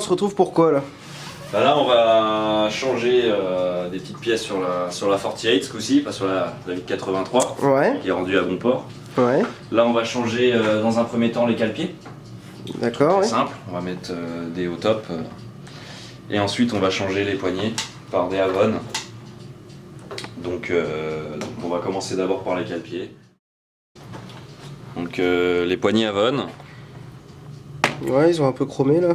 on se retrouve pour quoi là? Bah là on va changer des petites pièces sur la 48 ce coup-ci, pas sur la 83 Ouais. qui est rendue à bon port. Ouais. Là on va changer dans un premier temps les cale-pieds. D'accord. C'est simple, on va mettre des au top. Et ensuite on va changer les poignées par des Avon. Donc on va commencer d'abord par les cale-pieds. Donc les poignées Avon. Ouais, ils ont un peu chromé là.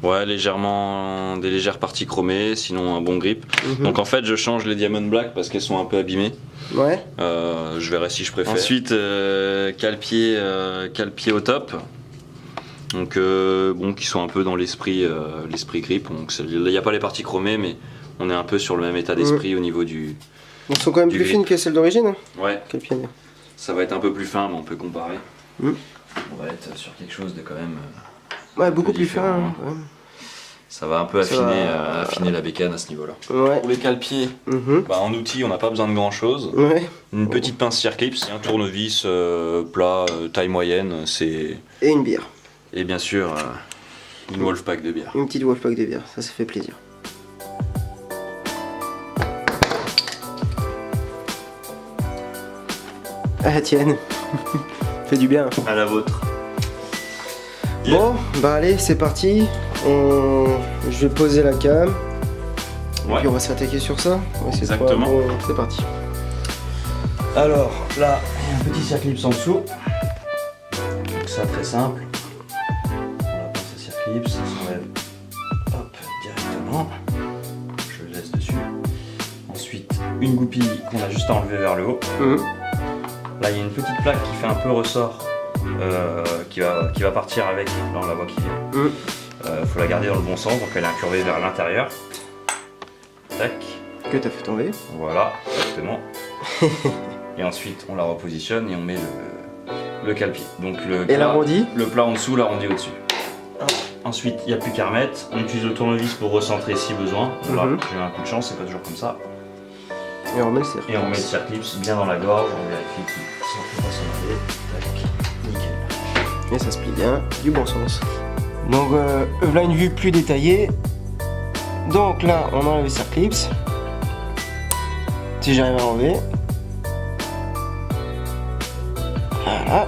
Ouais, légèrement, des légères parties chromées, sinon un bon grip. Donc en fait je change les Diamond Black parce qu'elles sont un peu abîmées. Ouais. Je verrai si je préfère. Ensuite cale-pied au top. Donc bon, qui sont un peu dans l'esprit grip. Donc il n'y a pas les parties chromées, mais on est un peu sur le même état d'esprit au niveau du. Elles sont quand même plus grip. fines que celles d'origine. Hein. Ouais. Quel pied. Ça va être un peu plus fin, mais on peut comparer. On va être sur quelque chose de quand même. Ouais, beaucoup plus fin. Hein. Ouais. Ça va un peu affiner la bécane à ce niveau-là. Ouais. Pour les cale-pieds, en outil, on n'a pas besoin de grand chose. Ouais. Une petite pince circlips, un tournevis plat, taille moyenne, c'est. Et une bière. Et bien sûr, une Wolfpack de bière. Une petite Wolfpack de bière, ça fait plaisir. Ah la tienne. Fait du bien. À la vôtre. Bon, bah allez, c'est parti. Je vais poser la cam. Ouais. Et puis on va s'attaquer sur ça. On va essayer de Exactement. voir. Bon, c'est parti. Alors là, il y a un petit circlips en dessous. Donc ça très simple. On la pince à circlips, ça s'enlève hop directement. Je le laisse dessus. Ensuite, une goupille qu'on a juste à enlever vers le haut. Là il y a une petite plaque qui fait un peu ressort. Qui va partir avec, là on la voit qui vient. Faut la garder dans le bon sens, donc elle est incurvée vers l'intérieur. Tac. Que t'as fait tomber. Voilà, exactement. Et ensuite on la repositionne et on met le cale-pied. Donc Et l'arrondi. Le plat en dessous, l'arrondi au-dessus. Ensuite il n'y a plus qu'à remettre. On utilise le tournevis pour recentrer si besoin. Là j'ai eu un coup de chance, c'est pas toujours comme ça. Et on remet le circlips. Et on met le circlips bien dans la gorge, on vérifie qu'il ne peut pas s'en aller. Tac, nickel. Et ça se plie bien, du bon sens. Donc là une vue plus détaillée. Donc là on enlève le circlips. Si j'arrive à enlever. Voilà.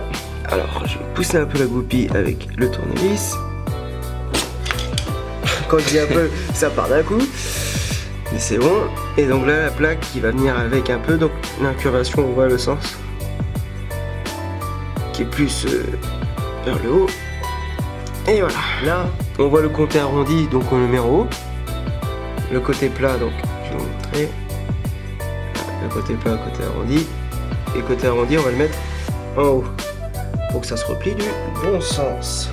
Alors je vais pousser un peu la goupille avec le tournevis. Quand je dis un peu, ça part d'un coup. Mais c'est bon. Et donc là la plaque qui va venir avec un peu. Donc l'incurvation, on voit le sens. Qui est plus vers le haut. Et voilà. Là on voit le côté arrondi, donc on le met en haut. Le côté plat, donc je vais vous montrer. Le côté plat, côté arrondi. Et le côté arrondi, on va le mettre en haut. Pour que ça se replie du bon sens.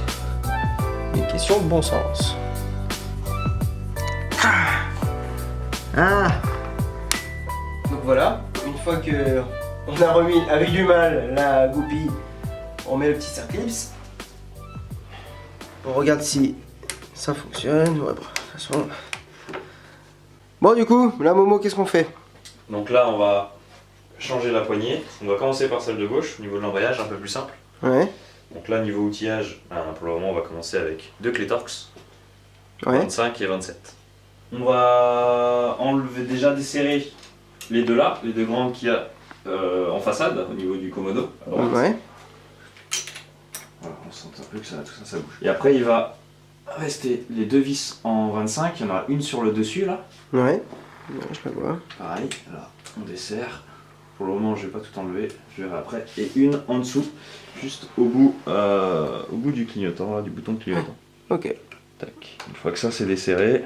Une question de bon sens. Donc voilà, une fois que on a remis avec du mal la goupille, on met le petit circlips. On regarde si ça fonctionne. Ouais, bon, de toute façon. Bon, du coup, là, Momo, qu'est-ce qu'on fait? Donc là, on va changer la poignée. On va commencer par celle de gauche, au niveau de l'embrayage, un peu plus simple. Ouais. Donc là, niveau outillage, pour le moment, on va commencer avec deux clés Torx, Ouais. 25 et 27. On va enlever, déjà desserrer les deux là, les deux grandes qu'il y a en façade, au niveau du commodo. À droite. Ouais. Voilà, on sent un peu que tout ça bouge. Et après, il va rester les deux vis en 25. Il y en aura une sur le dessus là. Ouais. Je la vois. Pareil, là, on dessert. Pour le moment, je vais pas tout enlever, je verrai après. Et une en dessous, juste au bout du clignotant, là, du bouton de clignotant. Ok. Tac. Une fois que ça c'est desserré,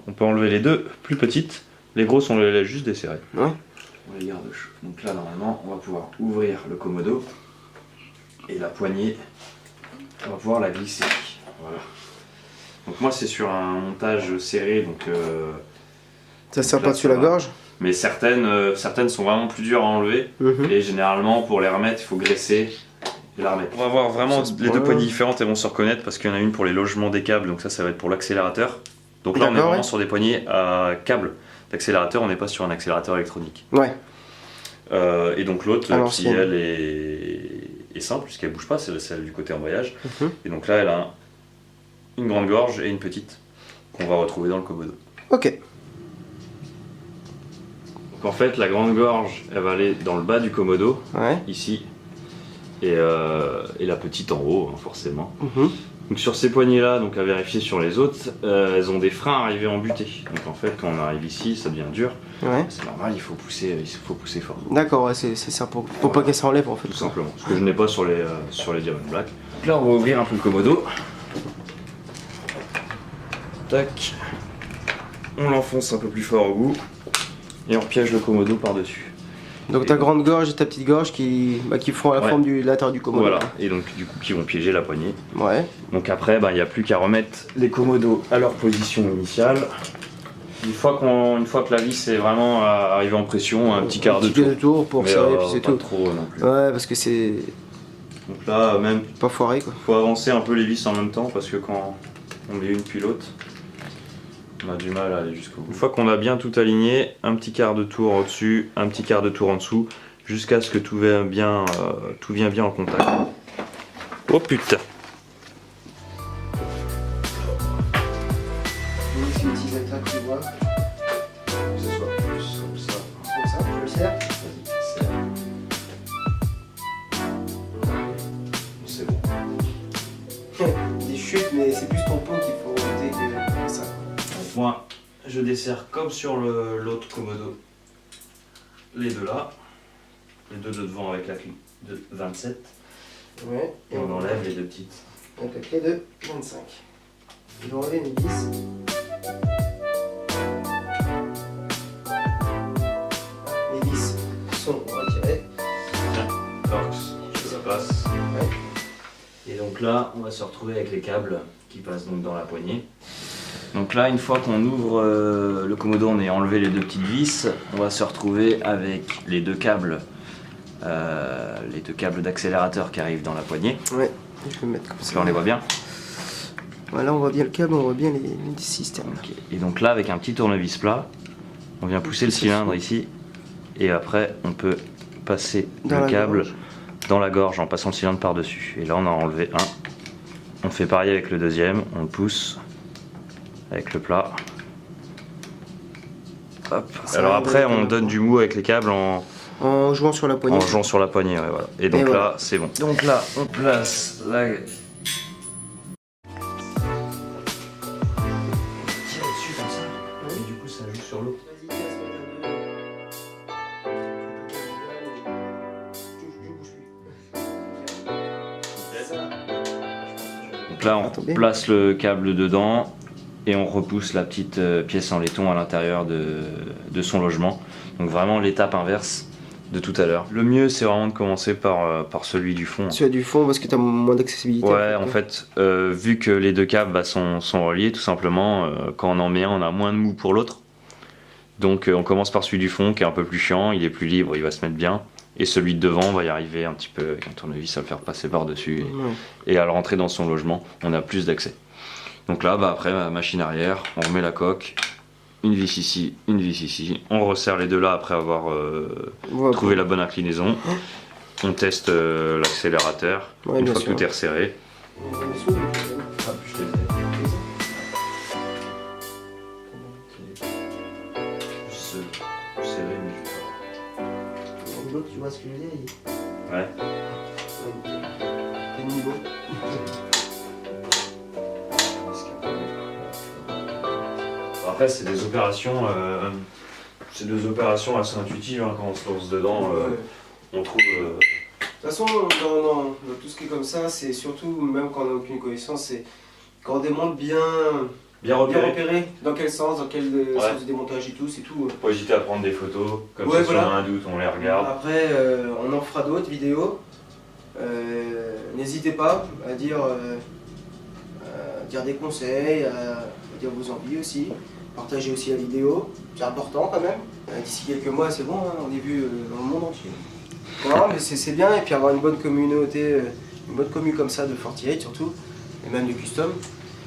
on peut enlever les deux plus petites. Les grosses, on les laisse juste desserrer. Ouais. On les garde chaud. Donc là, normalement, on va pouvoir ouvrir le commodo. Et la poignée, on va pouvoir la glisser. Voilà. Donc moi, c'est sur un montage serré, donc... Ça sert pas dessus la gorge. Mais certaines sont vraiment plus dures à enlever. Et généralement, pour les remettre, il faut graisser et la remettre. On va voir vraiment les deux poignées différentes, elles vont se reconnaître parce qu'il y en a une pour les logements des câbles, donc ça va être pour l'accélérateur. Donc là, on est vraiment sur des poignées à câble d'accélérateur, on n'est pas sur un accélérateur électronique. Ouais. Et donc l'autre, qui elle est simple, puisqu'elle bouge pas, c'est celle du côté embrayage. Et donc là, elle a une grande gorge et une petite. qu'on va retrouver dans le Komodo. Ok. Donc en fait, la grande gorge, elle va aller dans le bas du Komodo, Ouais. ici, et la petite en haut, hein, forcément. Mhm. Donc sur ces poignées-là, donc à vérifier sur les autres, elles ont des freins arrivés en butée. Donc en fait, quand on arrive ici, ça devient dur. Ouais. C'est normal, il faut pousser fort. D'accord, ouais, c'est ça pour pas qu'elle s'enlève en fait. Tout simplement. Ce que je n'ai pas sur les Diamond Black. Donc là, on va ouvrir un peu le Komodo. Tac. On l'enfonce un peu plus fort au bout. Et on piège le Komodo par-dessus. Donc ta grande gorge et ta petite gorge qui font la Ouais. forme de l'intérieur du Komodo. Voilà. Et donc du coup, qui vont piéger la poignée. Ouais. Donc après, il n'y a plus qu'à remettre les Komodos à leur position initiale. Une fois que la vis est vraiment arrivée en pression, un petit quart de tour. Pour Mais, serrer, puis c'est pas tout. trop non plus. Ouais, parce que c'est Donc là, même, pas foiré quoi. faut avancer un peu les vis en même temps parce que quand on met une puis l'autre, on a du mal à aller jusqu'au bout. Une fois qu'on a bien tout aligné, un petit quart de tour au-dessus, un petit quart de tour en dessous, jusqu'à ce que tout vienne bien en contact. Oh putain! C'est une utilisateur que tu vois. Que ce soit plus comme ça. Comme ça, je le serre. Vas-y, serre. C'est bon. Des chutes, mais c'est plus ton pot qu'il faut remonter que ça. Donc moi, je desserre comme sur l'autre Komodo. Les deux là. Les deux de devant avec la clé de 27. Ouais. Et on enlève les deux petites. Donc la clé de 25. Je vais enlever mes vis. Les vis sont retirées. Torx, ça passe. Ouais. Et donc là, on va se retrouver avec les câbles qui passent donc dans la poignée. Donc là, une fois qu'on ouvre le Komodo, on a enlevé les deux petites vis, on va se retrouver avec les deux câbles d'accélérateur qui arrivent dans la poignée. Ouais, je vais me mettre comme Parce ça. que là, on les voit bien. Voilà, on voit bien le câble, on voit bien les systèmes. Ok. Et donc là, avec un petit tournevis plat, on vient pousser le cylindre ici. Et après, on peut passer Dans le la câble gorge. dans la gorge en passant le cylindre par-dessus. Et là, on a enlevé un. On fait pareil avec le deuxième, on le pousse avec le plat. Hop. Ça Alors arrive après, avec on le- donne du mou avec les câbles en En jouant sur la poignée. jouant sur la poignée. Ouais, voilà. Et donc Et là, voilà. c'est bon. Donc là, on place la... Tire dessus comme ça. Et du coup, ça joue sur l'eau. Vas-y, casse-toi ta deux. Donc là, on place le câble dedans et on repousse la petite pièce en laiton à l'intérieur de son logement. Donc vraiment l'étape inverse de tout à l'heure. Le mieux, c'est vraiment de commencer par celui du fond. Tu as du fond parce que tu as moins d'accessibilité. Ouais, en fait, vu que les deux câbles sont reliés, tout simplement, quand on en met un, on a moins de mou pour l'autre. Donc on commence par celui du fond qui est un peu plus chiant, il est plus libre, il va se mettre bien. Et celui de devant, on va y arriver un petit peu avec un tournevis à le faire passer par-dessus. Et à le rentrer dans son logement, on a plus d'accès. Donc là, après, machine arrière, on remet la coque, une vis ici, une vis ici. On resserre les deux là après avoir trouvé la bonne inclinaison. On teste l'accélérateur. Ouais, Une bien fois que sûr. tout est resserré. Hop, Je les ai. Serré, mais je sais L'autre, tu vois ce que je veux dire pas. Ouais. Quel niveau Après, c'est des opérations assez intuitives hein, quand on se lance dedans. On trouve. De toute façon, dans tout ce qui est comme ça, c'est surtout, même quand on n'a aucune connaissance, c'est quand on démonte bien repéré, dans quel sens, dans quel sens de démontage et tout, c'est tout. Faut pas hésiter à prendre des photos, comme Ouais, ça voilà. si on a un doute, on les regarde. Après, on en fera d'autres vidéos. N'hésitez pas à dire des conseils, à dire vos envies aussi. Partagez aussi la vidéo, c'est important quand même. D'ici quelques mois, c'est bon, hein, on est vu dans le monde entier. Voilà, mais c'est bien, et puis avoir une bonne communauté, une bonne commune comme ça de 48 surtout, et même de custom,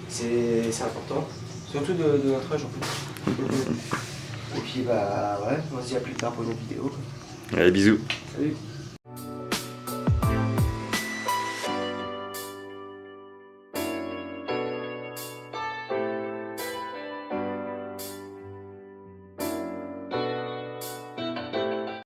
c'est important. Surtout de notre âge en fait. Et puis bah ouais, on se dit à plus tard pour une autre vidéo. Allez, bisous. Salut.